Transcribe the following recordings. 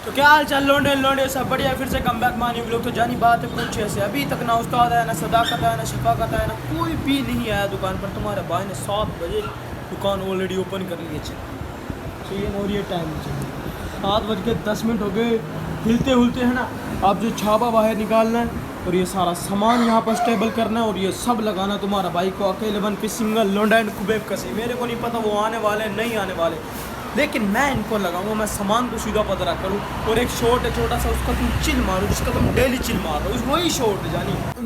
तो क्या हाल चाल लोंडे लोंडे सब बढ़िया, फिर से कम बैक मानी लोग। तो जानी बात है कुछ ऐसे, अभी तक ना उस्ताद आया, ना सदाकत आया, ना शफाकत आया, ना कोई भी नहीं आया दुकान पर। तुम्हारे भाई ने 7 बजे दुकान ऑलरेडी ओपन कर ली है। चाहिए और ये टाइम चाहिए 7:10 हो गए, हिलते हुलते हैं ना। अब जो छापा बाहर निकालना है और ये सारा सामान यहाँ पर स्टेबल करना है और ये सब लगाना तुम्हारा भाई को अकेले बन के सिंगल लोंडा एंड कुबेब कसे। मेरे को नहीं पता वो आने वाले नहीं आने वाले, लेकिन मैं इनको लगाऊंगा। मैं सामान को सीधा पता करूँ और एक शॉट है छोटा सा, उसका तुम चिल मारो, जिसका तुम डेली चिल मार रहे हो, वही शॉट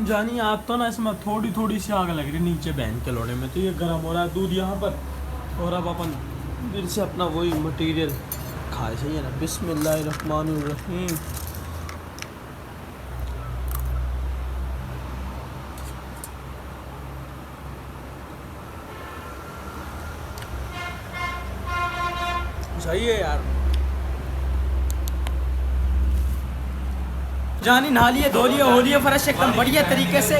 जानी आप तो ना। इसमें थोड़ी थोड़ी सी आग लग रही नीचे बहन के लोड़े में, तो ये गर्म हो रहा है दूध यहाँ पर। और अब अपन फिर से अपना वही मटेरियल खाए चाहिए ना। बिस्मिल्लाहिर्रहमानिर्रहीम। सही है यार। जानी नहा लिए धो लिए हो लिए फर्श एकदम बढ़िया तरीके से।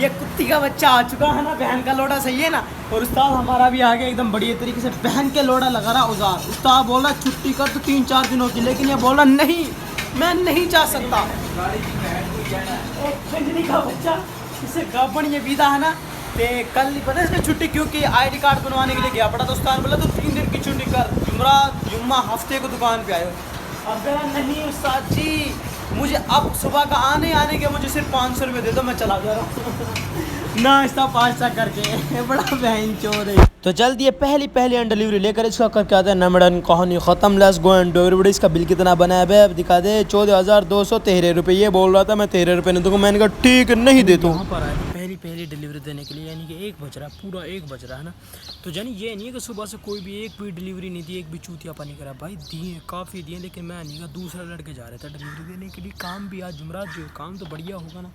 ये कुत्ती का बच्चा आ चुका है ना, बहन का लोड़ा, सही है ना। और उस्ताद हमारा भी आ गया एकदम बढ़िया तरीके से, बहन के लोड़ा लगा रहा उजार। उस्ताद बोल रहा छुट्टी कर तो 3-4 दिनों की, लेकिन ये बोल रहा नहीं मैं नहीं जा सकता। खंजरी का बच्चा, इसे गाबन ये विदा है ना। ते कल नहीं पता इसमें छुट्टी, क्योंकि आईडी कार्ड बनवाने के लिए गया पड़ा। तो उस्ताद बोला तो 3 दिन की छुट्टी कर, जुम्मा हफ्ते को दुकान पे आए। अब नहीं उस्ताद जी, मुझे अब सुबह का आने के मुझे सिर्फ 500 रुपये दे दो, मैं चला जा रहा हूँ नाश्ता पास्ता करके। बड़ा बहन चोर है। तो चल दिए पहली ऑन डिलीवरी लेकर इसका करके आता है नमडन कहानी ख़त्म। Let's go and do everybody. इसका बिल कितना बना है अब दिखा दे। 14,213 रुपये। ये बोल रहा था मैं 13 रुपये नहीं दूँगा, मैंने कहा ठीक है नहीं देता हूँ। पर आए पहली डिलीवरी देने के लिए, यानी कि 1 बज रहा, पूरा 1 बज रहा है ना। तो जानी ये नहीं है कि सुबह से कोई भी एक भी डिलीवरी नहीं दी, एक भी चूतियापा नहीं करा भाई। दिए काफ़ी दिए, लेकिन मैं नहीं कहा। दूसरा लड़के जा रहे थे डिलीवरी देने के लिए। काम भी आज जुमरात जो काम तो बढ़िया होगा ना।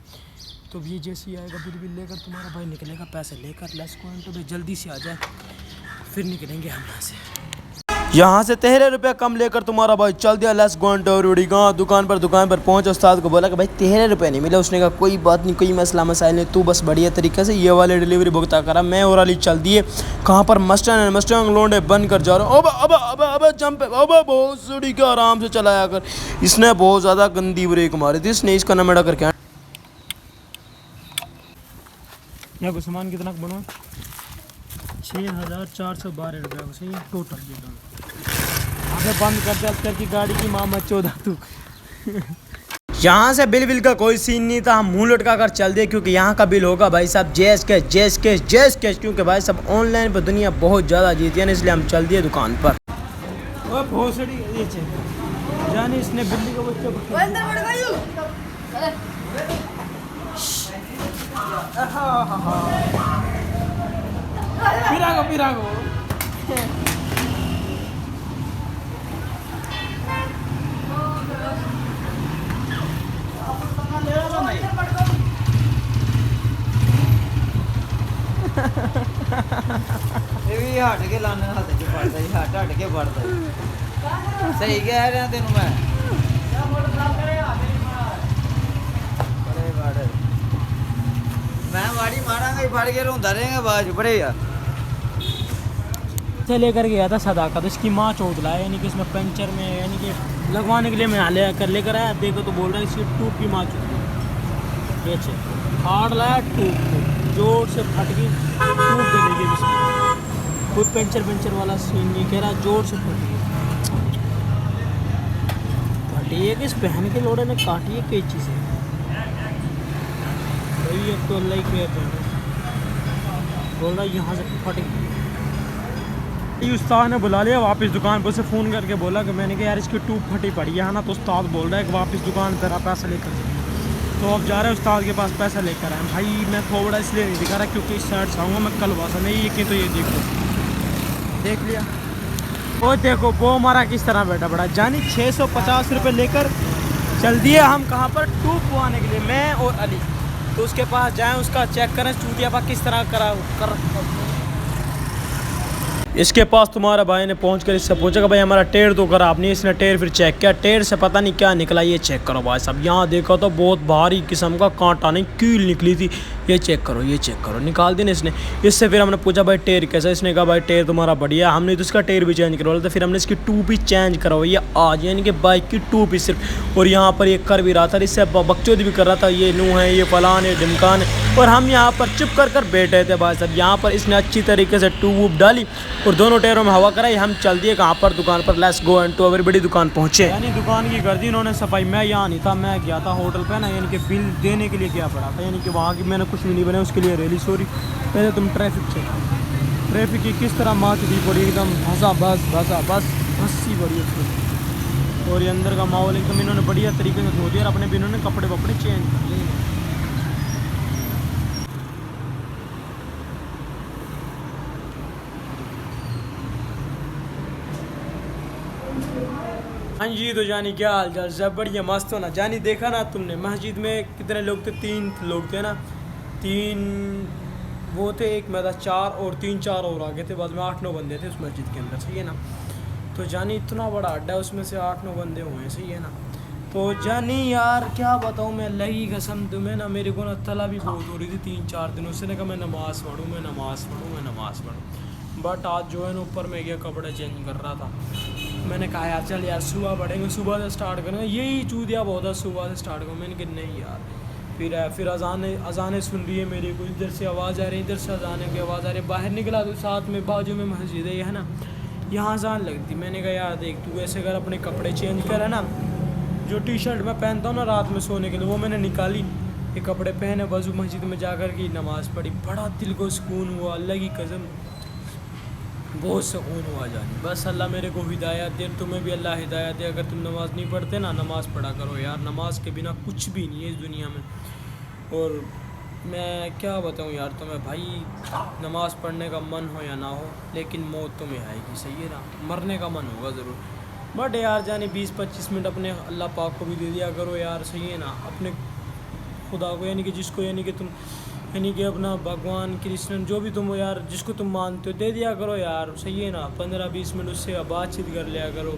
तो ये जैसे ही आएगा बिल लेकर तुम्हारा भाई निकलेगा पैसे लेकर। लेट्स गो एंड तो भाई जल्दी से आ जाए, फिर निकलेंगे हम यहाँ से 13 रुपये कम लेकर तुम्हारा भाई चल दिया। Let's go and everybody. दुकान पर पहुंच, उस्ताद को बोला कि भाई 13 रुपये नहीं मिले। उसने कहा कोई बात नहीं, कोई मसला मसाइल नहीं, तू बस बढ़िया तरीके से ये वाले डिलीवरी भुगता करा। मैं और अली चल दिए कहाँ पर मस्टैंग लोंडे बन कर जा रहा हूँ। अब जंप, अब बहुत सुड़ी के आराम से चलाया कर। इसने बहुत ज़्यादा गंदी ब्रेक मारी थी, इसने इसका नमेड़ा करके। यहाँ को सामान कितना बना? 6,412 रुपये सही टोटल। ये दोनों बंद कर दे करके गाड़ी की माँ मत चौदह तू। यहाँ से बिल का कोई सीन नहीं था, हम मुँह लटका कर चल दिए, क्योंकि यहाँ का बिल होगा भाई साहब जैस कैश, क्योंकि भाई सब ऑनलाइन पर दुनिया बहुत ज़्यादा जीती है ना, इसलिए हम चल दिए दुकान पर। जाने इसने बिल्ली को पिरागो हट के लाने हाथ च पड़ता ही, हट के पड़ता ही। सही कह रहा तेन मैं। मैं वाड़ी मारांगा ही, फड़ के रोंदा रहेगा बाद बड़े यार। से लेकर गया था सदाकत, तो इसकी माँ चोट लाया, यानी कि इसमें पंचर में, यानी कि लगवाने के लिए मैं लेकर आया। देखो तो बोल रहा है इसकी ट्यूब की माँ चोट हार्ड लाया, ट्यूब जोर से फट गई, ट्यूब दे देगी इसमें। खुद पंचर वाला सीन नहीं कह रहा, जोर से फट गई। फटी है कि इस बहन के लोड़े ने काटी है कई चीज़ें भाई। अब तो अल्लाह ही कहते हैं, बोल रहा यहाँ से फट गई। उस्ताद ने बुला लिया वापस दुकान पर, उसे फ़ोन करके बोला कि मैंने कहा यार इसकी ट्यूब फटी पड़ी है ना। तो उस्ताद बोल रहा है कि वापस दुकान पर पैसा लेकर। तो अब जा रहे हैं उस्ताद के पास पैसा लेकर आए भाई। मैं थोड़ा इसलिए नहीं दिखा रहा क्योंकि इस साइड से आऊँगा मैं कल वासा नहीं यकीन। तो ये देख लिया वो देखो वो हमारा किस तरह बैठा पड़ा। जानी 650 रुपये लेकर चल दिए हम कहाँ पर, ट्यूब पवाने के लिए, मैं और अली। तो उसके पास जाएँ, उसका चेक करें चूतिया पा किस तरह कर। इसके पास तुम्हारा भाई ने पहुंच कर इससे पूछा कि भाई हमारा टायर तो खराब नहीं है। इसने टायर फिर चेक किया, टायर से पता नहीं क्या निकला, ये चेक करो भाई साहब। यहाँ देखो तो बहुत भारी किस्म का कांटा नहीं कील निकली थी। ये चेक करो, ये चेक करो, निकाल दी ना इसने। इससे फिर हमने पूछा भाई टायर कैसा, इसने कहा भाई टायर तुम्हारा बढ़िया। हमने तो इसका टायर भी चेंज करवाया था, फिर हमने इसकी ट्यूब भी चेंज करवाई है आज, यानी कि बाइक की ट्यूब भी सिर्फ। और यहाँ पर ये कर भी रहा था, इससे बकचोदी भी कर रहा था, ये नू है, ये फलान है, ढिमकान है। और हम यहाँ पर चुप कर बैठे थे भाई साहब। यहाँ पर इसने अच्छी तरीके से ट्यूब वूब डाली और दोनों टायरों में हवा कराई। हम चल दिए कहाँ पर, दुकान पर। Let's go and to our बड़ी दुकान पहुँचे। यानी दुकान की कर दी इन्होंने सफाई। मैं यहाँ नहीं था, मैं गया था होटल पे ना, यानी कि बिल देने के लिए गया पड़ा था, यानी कि वहाँ की मैंने कुछ भी नहीं बनाया, उसके लिए रियली सॉरी। पहले तुम ट्रैफिक से, ट्रैफिक की किस तरह माच दी पड़ी, एकदम भसा बस हंसी बड़ी उसको। और ये अंदर का माहौल एकदम इन्होंने बढ़िया तरीके से धो दिया और अपने भी इन्होंने कपड़े वपड़े चेंज कर लिए। हाँ जी, तो जानी क्या हाल चाल, सब बढ़िया मस्त हो ना। जानी देखा ना तुमने मस्जिद में कितने लोग थे, 3 लोग थे ना, 3 वो थे, एक मैं था, 4 और 3-4 और आगे थे, बाद में 8-9 बंदे थे उस मस्जिद के अंदर, सही है ना। तो जानी इतना बड़ा अड्डा है, उसमें से 8-9 बंदे हुए हैं, सही है ना। तो जानी यार क्या बताऊँ मैं, लगी कसम तुम्हें ना, मेरे को ना तला भी बहुत हो रही थी 3-4 दिनों से। कहा मैं नमाज़ पढ़ूँ। बट आज जो है ना ऊपर में गया, कपड़े चेंज कर रहा था। मैंने कहा यार चल यार सुबह पढ़ेंगे, सुबह से स्टार्ट करेंगे, यही चूदिया बहुत है, सुबह से स्टार्ट करो। मैंने कहा नहीं यार। फिर अजानें सुन रही है मेरे को, इधर से आवाज़ आ रही है, इधर से अजाने की आवाज़ आ रही है। बाहर निकला तो साथ में बाजू में मस्जिद है ना, यहाँ अजान लगती। मैंने कहा यार देख तू ऐसे कर, अपने कपड़े चेंज कर, है ना। जो टी शर्ट मैं पहनता हूँ ना रात में सोने के लिए, वो मैंने निकाली, ये कपड़े पहने, वज़ू मस्जिद में जाकर के नमाज़ पढ़ी। बड़ा दिल को सुकून हुआ, अल्लाह की कसम बहुत सुकून हुआ जानी। बस अल्लाह मेरे को हिदायत दे, तुम्हें भी अल्लाह हिदायत दे। अगर तुम नमाज़ नहीं पढ़ते ना, नमाज़ पढ़ा करो यार, नमाज के बिना कुछ भी नहीं है इस दुनिया में। और मैं क्या बताऊँ यार तुम्हें भाई, नमाज़ पढ़ने का मन हो या ना हो, लेकिन मौत तुम्हें आएगी, सही है ना। मरने का मन होगा ज़रूर, बट यार जाने 20-25 मिनट अपने अल्लाह पाक को भी दे दिया करो यार, सही है ना। अपने खुदा को, यानी कि जिसको, यानी कि तुम, यानी कि अपना भगवान कृष्ण जो भी तुम हो यार, जिसको तुम मानते हो, दे दिया करो यार, सही है ना। 15-20 मिनट उससे बातचीत कर लिया करो।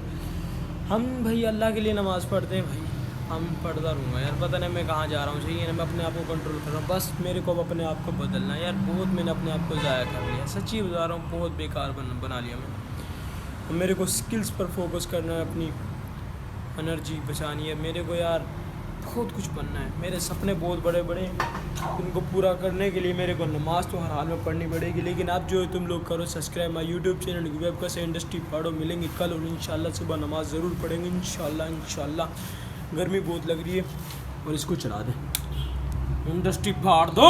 हम भाई अल्लाह के लिए नमाज़ पढ़ते हैं भाई, हम पढ़ता रहूँगा यार। पता नहीं मैं कहाँ जा रहा हूँ, सही है ना। मैं अपने आप को कंट्रोल कर रहा हूँ, बस मेरे को अपने आप को बदलना है यार। बहुत मैंने अपने आप को ज़ाया कर लिया, सच्ची बता रहा हूँ, बहुत बेकार बना लिया मैंने। मेरे को स्किल्स पर फोकस करना है, अपनी एनर्जी बचानी है मेरे को यार, बहुत कुछ बनना है। मेरे सपने बहुत बड़े बड़े, उनको पूरा करने के लिए मेरे को नमाज़ तो हर हाल में पढ़नी पड़ेगी। लेकिन अब जो है तुम लोग करो subscribe my YouTube channel web का से इंडस्ट्री फाड़ो। मिलेंगे कल और इंशाल्लाह सुबह नमाज़ ज़रूर पढ़ेंगे इंशाल्लाह। गर्मी बहुत लग रही है और इसको चला दें, इंडस्ट्री फाड़ दो।